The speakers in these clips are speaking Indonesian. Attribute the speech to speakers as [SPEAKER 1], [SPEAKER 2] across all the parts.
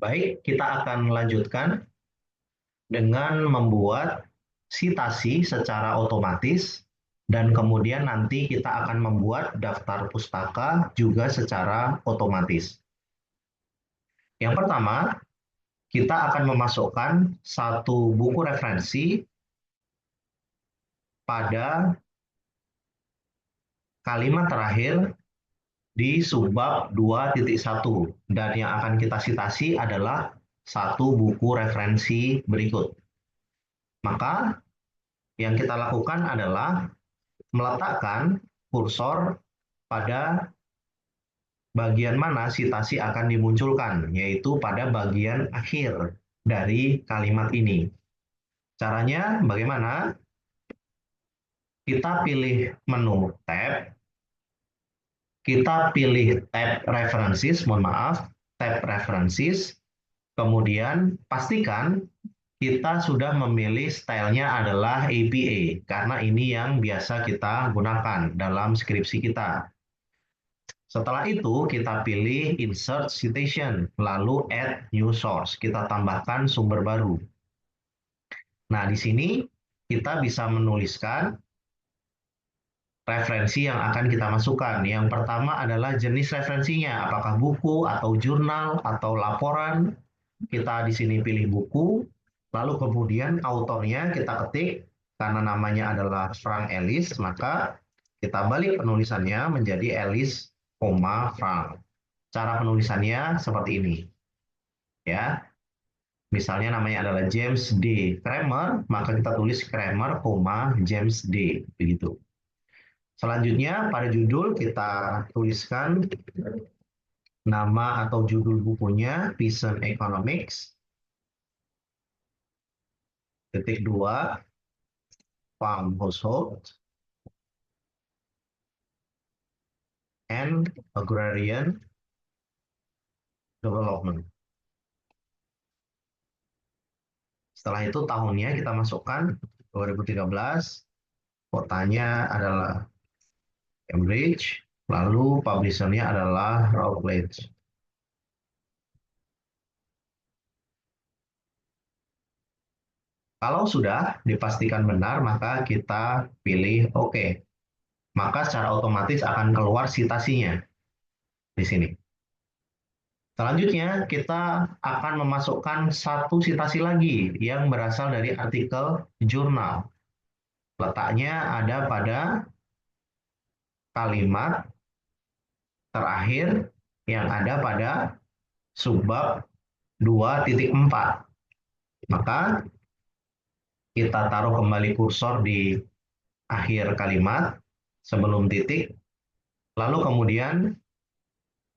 [SPEAKER 1] Baik, kita akan melanjutkan dengan membuat sitasi secara otomatis dan kemudian nanti kita akan membuat daftar pustaka juga secara otomatis. Yang pertama, kita akan memasukkan satu buku referensi pada kalimat terakhir di subbab 2.1 dan yang akan kita sitasi adalah satu buku referensi berikut. Maka yang kita lakukan adalah meletakkan kursor pada bagian mana sitasi akan dimunculkan, yaitu pada bagian akhir dari kalimat ini. Caranya bagaimana? Kita pilih menu tab, kita pilih tab references, mohon maaf, tab references, kemudian pastikan kita sudah memilih stylenya adalah APA, karena ini yang biasa kita gunakan dalam skripsi kita. Setelah itu, kita pilih Insert Citation, lalu Add New Source. Kita tambahkan sumber baru. Nah, di sini kita bisa menuliskan referensi yang akan kita masukkan. Yang pertama adalah jenis referensinya, apakah buku atau jurnal atau laporan. Kita di sini pilih buku, lalu kemudian autornya kita ketik, karena namanya adalah Frank Ellis, maka kita balik penulisannya menjadi Ellis, Frank. Cara penulisannya seperti ini. Ya, misalnya namanya adalah James D. Kramer, maka kita tulis Kramer, James D. Begitu. Selanjutnya pada judul kita tuliskan nama atau judul bukunya Peasant Economics. Titik 2, Farm Household and Agrarian Development. Setelah itu tahunnya kita masukkan 2013, kotanya adalah Cambridge, lalu publishernya adalah Routledge. Kalau sudah dipastikan benar, maka kita pilih OK. Maka secara otomatis akan keluar citasinya di sini. Selanjutnya, kita akan memasukkan satu citasi lagi yang berasal dari artikel jurnal. Letaknya ada pada kalimat terakhir yang ada pada subbab 2.4. Maka kita taruh kembali kursor di akhir kalimat sebelum titik, lalu kemudian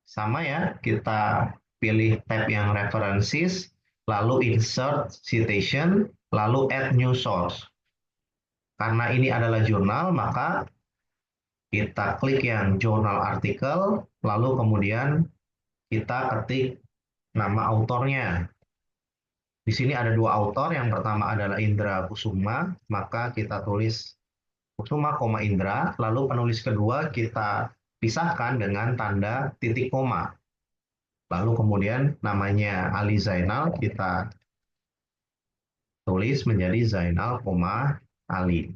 [SPEAKER 1] sama ya, kita pilih tab yang references, lalu insert citation, lalu add new source. Karena ini adalah jurnal, maka kita klik yang jurnal artikel, lalu kemudian kita ketik nama autornya. Di sini ada dua autor, yang pertama adalah Indra Kusuma, maka kita tulis Kusuma, Indra, lalu penulis kedua kita pisahkan dengan tanda titik koma. Lalu kemudian namanya Ali Zainal kita tulis menjadi Zainal, Ali.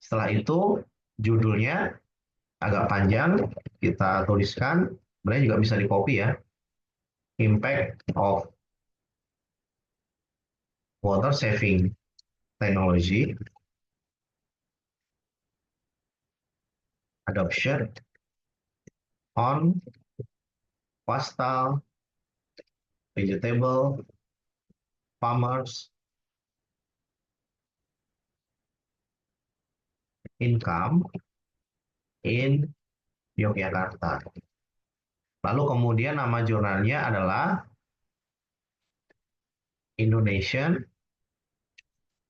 [SPEAKER 1] Setelah itu judulnya agak panjang, kita tuliskan, sebenarnya juga bisa di-copy ya. Impact of Water Saving Technology Adoption on Coastal Vegetable Farmers Income in Yogyakarta. Lalu kemudian nama jurnalnya adalah Indonesian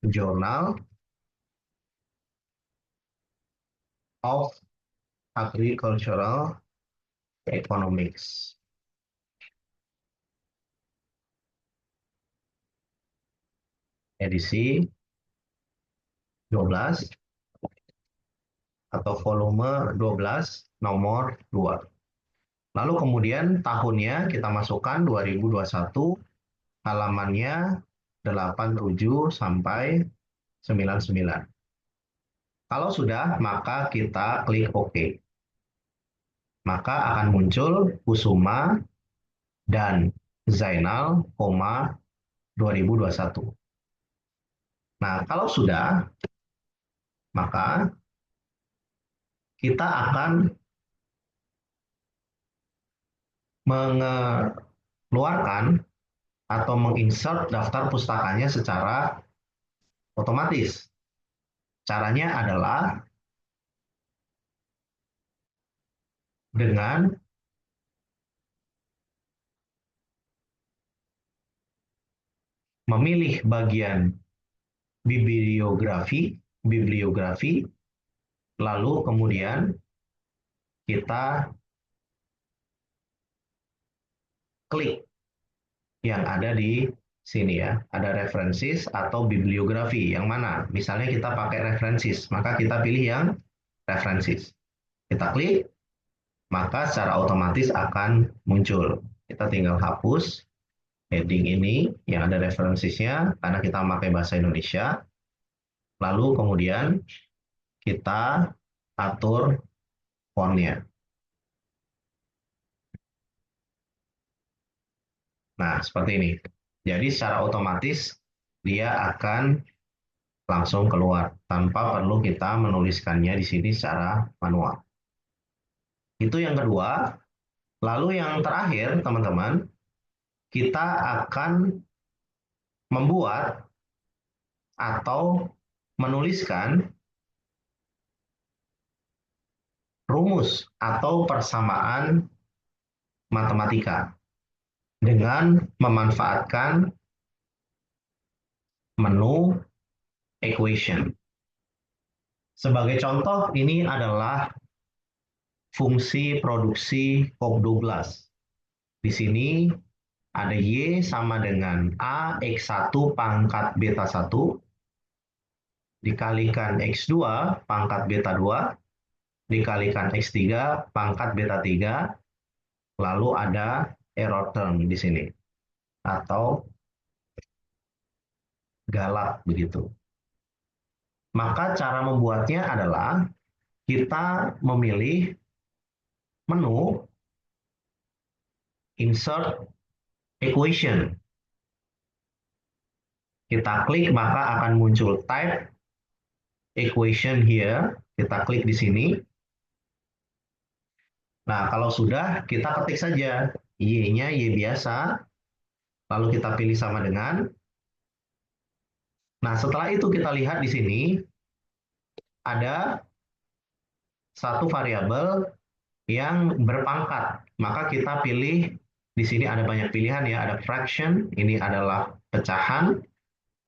[SPEAKER 1] Journal of Agricultural Economics. Edisi 12 atau volume 12 nomor 2. Lalu kemudian tahunnya kita masukkan 2021, halamannya 87 sampai 99. Kalau sudah, maka kita klik OK. Maka akan muncul Kusuma dan Zainal, 2021. Nah, kalau sudah, maka kita akan mengeluarkan atau menginsert daftar pustakanya secara otomatis. Caranya adalah dengan memilih bagian bibliografi, lalu kemudian kita klik yang ada di sini ya. Ada references atau bibliografi. Yang mana? Misalnya kita pakai references, maka kita pilih yang references. Kita klik, maka secara otomatis akan muncul. Kita tinggal hapus heading ini yang ada referensinya karena kita memakai bahasa Indonesia. Lalu kemudian kita atur font-nya. Nah, seperti ini. Jadi secara otomatis dia akan langsung keluar tanpa perlu kita menuliskannya di sini secara manual. Itu yang kedua. Lalu yang terakhir, teman-teman, kita akan membuat atau menuliskan rumus atau persamaan matematika dengan memanfaatkan menu equation. Sebagai contoh, ini adalah fungsi produksi Cobb-Douglas. Di sini ada Y sama dengan A X1 pangkat beta 1 dikalikan X2 pangkat beta 2 dikalikan X3 pangkat beta 3, lalu ada error term di sini atau galak begitu. Maka cara membuatnya adalah kita memilih menu insert equation. Kita klik maka akan muncul type equation here. Kita klik di sini. Nah, kalau sudah kita ketik saja Y-nya Y biasa, lalu kita pilih sama dengan. Nah, setelah itu kita lihat di sini ada satu variabel yang berpangkat. Maka kita pilih di sini ada banyak pilihan ya, ada fraction, ini adalah pecahan,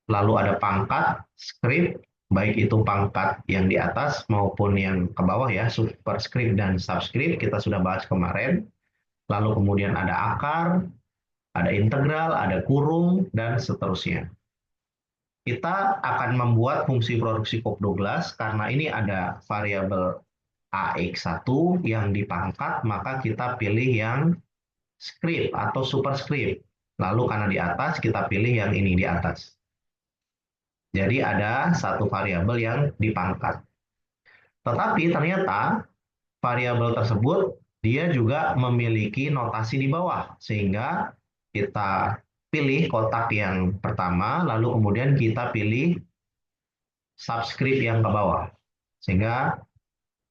[SPEAKER 1] lalu ada pangkat, script, baik itu pangkat yang di atas maupun yang ke bawah ya, superscript dan subscript, kita sudah bahas kemarin. Lalu kemudian ada akar, ada integral, ada kurung, dan seterusnya. Kita akan membuat fungsi produksi Cobb-Douglas karena ini ada variabel AX1 yang dipangkat, maka kita pilih yang script atau superscript. Lalu karena di atas, kita pilih yang ini di atas. Jadi ada satu variabel yang dipangkat. Tetapi ternyata variabel tersebut dia juga memiliki notasi di bawah, sehingga kita pilih kotak yang pertama, lalu kemudian kita pilih subscript yang ke bawah, sehingga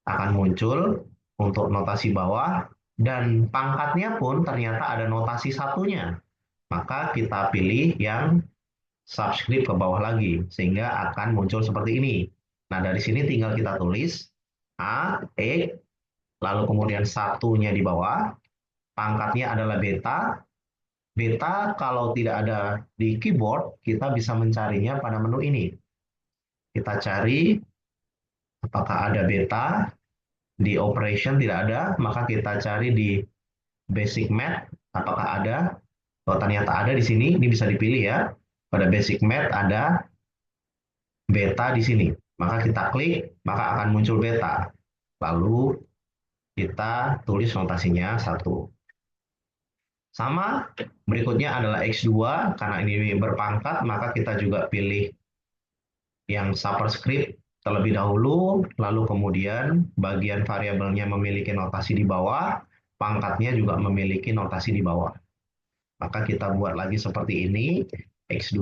[SPEAKER 1] akan muncul untuk notasi bawah, dan pangkatnya pun ternyata ada notasi satunya. Maka kita pilih yang subscript ke bawah lagi, sehingga akan muncul seperti ini. Nah, dari sini tinggal kita tulis A, E, lalu kemudian satunya di bawah, pangkatnya adalah beta. Beta kalau tidak ada di keyboard, kita bisa mencarinya pada menu ini. Kita cari apakah ada beta, di operation tidak ada, maka kita cari di basic math, apakah ada. Kalau ternyata ada di sini, ini bisa dipilih ya. Pada basic math ada beta di sini. Maka kita klik, maka akan muncul beta. Lalu kita tulis notasinya 1. Sama, berikutnya adalah X2, karena ini berpangkat, maka kita juga pilih yang superscript terlebih dahulu, lalu kemudian bagian variabelnya memiliki notasi di bawah, pangkatnya juga memiliki notasi di bawah. Maka kita buat lagi seperti ini, X2,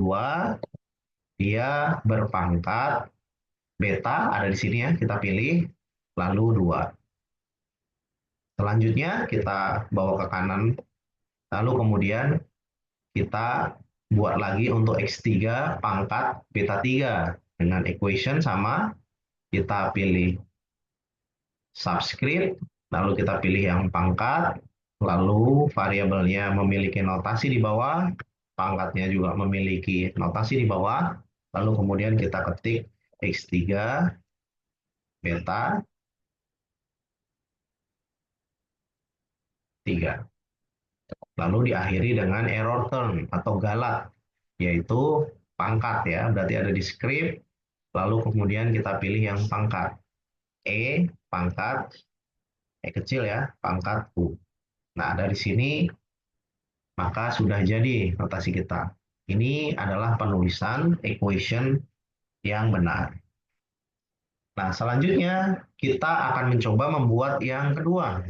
[SPEAKER 1] dia berpangkat beta, ada di sini ya, kita pilih, lalu 2. Selanjutnya kita bawa ke kanan, lalu kemudian kita buat lagi untuk X3 pangkat beta 3 dengan equation sama, kita pilih subscript, lalu kita pilih yang pangkat, lalu variabelnya memiliki notasi di bawah, pangkatnya juga memiliki notasi di bawah, lalu kemudian kita ketik X3 beta 3. Lalu diakhiri dengan error term atau galat, yaitu pangkat ya, berarti ada di script, lalu kemudian kita pilih yang pangkat. Pangkat, kecil ya, pangkat U. Nah, dari sini maka sudah jadi notasi kita. Ini adalah penulisan equation yang benar. Nah, selanjutnya kita akan mencoba membuat yang kedua.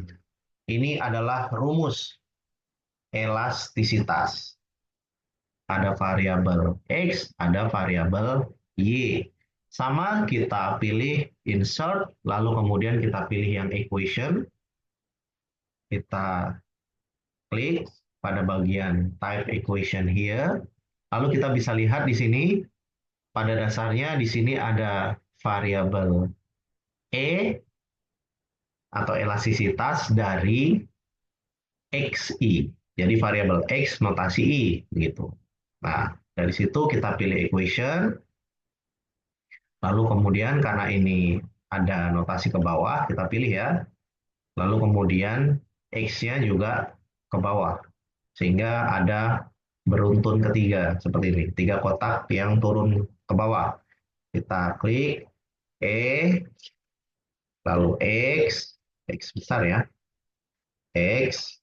[SPEAKER 1] Ini adalah rumus elastisitas. Ada variabel X, ada variabel Y. Sama kita pilih insert, lalu kemudian kita pilih yang equation. Kita klik pada bagian type equation here. Lalu kita bisa lihat di sini, pada dasarnya di sini ada variabel E atau elastisitas dari XI. Jadi variabel X notasi I gitu. Nah, dari situ kita pilih equation, lalu kemudian karena ini ada notasi ke bawah, kita pilih ya. Lalu kemudian X-nya juga ke bawah. Sehingga ada beruntun ketiga, seperti ini. 3 kotak yang turun ke bawah. Kita klik E, lalu X besar ya, X,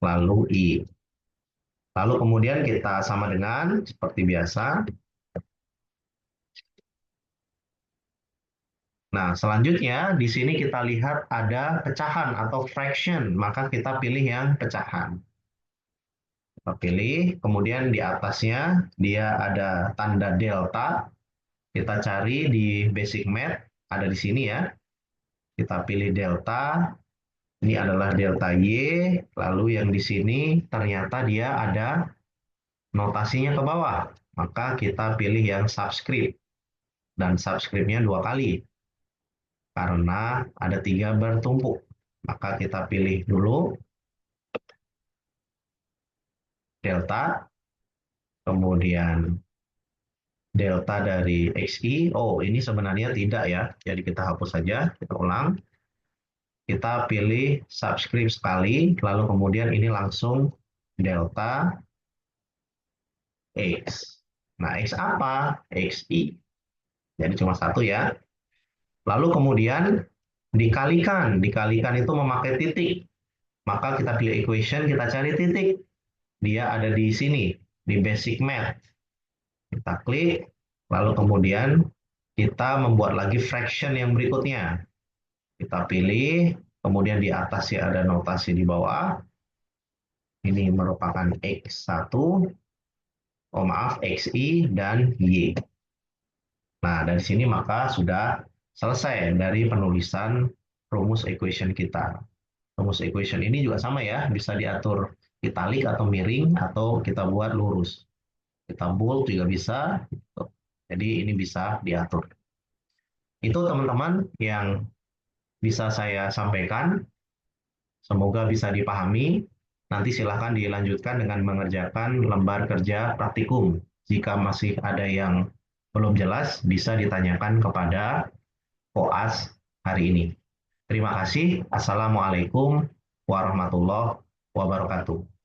[SPEAKER 1] lalu I. Lalu kemudian kita sama dengan seperti biasa. Nah, selanjutnya di sini kita lihat ada pecahan atau fraction, maka kita pilih yang pecahan. Kita pilih, kemudian di atasnya dia ada tanda delta. Kita cari di basic math, ada di sini ya. Kita pilih delta, ini adalah delta Y, lalu yang di sini ternyata dia ada notasinya ke bawah. Maka kita pilih yang subscript, dan subscriptnya 2 kali. Karena ada 3 bertumpuk. Maka kita pilih dulu delta, kemudian delta dari XI. Oh, ini sebenarnya tidak ya. Jadi kita hapus saja, kita ulang. Kita pilih subscript sekali, lalu kemudian ini langsung delta X. Nah, X apa? XI. Jadi cuma 1 ya. Lalu kemudian dikalikan. Dikalikan itu memakai titik. Maka kita pilih equation, kita cari titik. Dia ada di sini, di basic math. Kita klik, lalu kemudian kita membuat lagi fraction yang berikutnya. Kita pilih, kemudian di atasnya ada notasi di bawah. Ini merupakan X1, oh maaf, XI dan Y. Nah, dari sini maka sudah selesai dari penulisan rumus equation kita. Rumus equation ini juga sama ya, bisa diatur italic atau miring, atau kita buat lurus. Kita bold juga bisa. Jadi ini bisa diatur. Itu teman-teman yang bisa saya sampaikan. Semoga bisa dipahami. Nanti silahkan dilanjutkan dengan mengerjakan lembar kerja praktikum. Jika masih ada yang belum jelas, bisa ditanyakan kepada koas hari ini. Terima kasih. Assalamualaikum warahmatullahi wabarakatuh.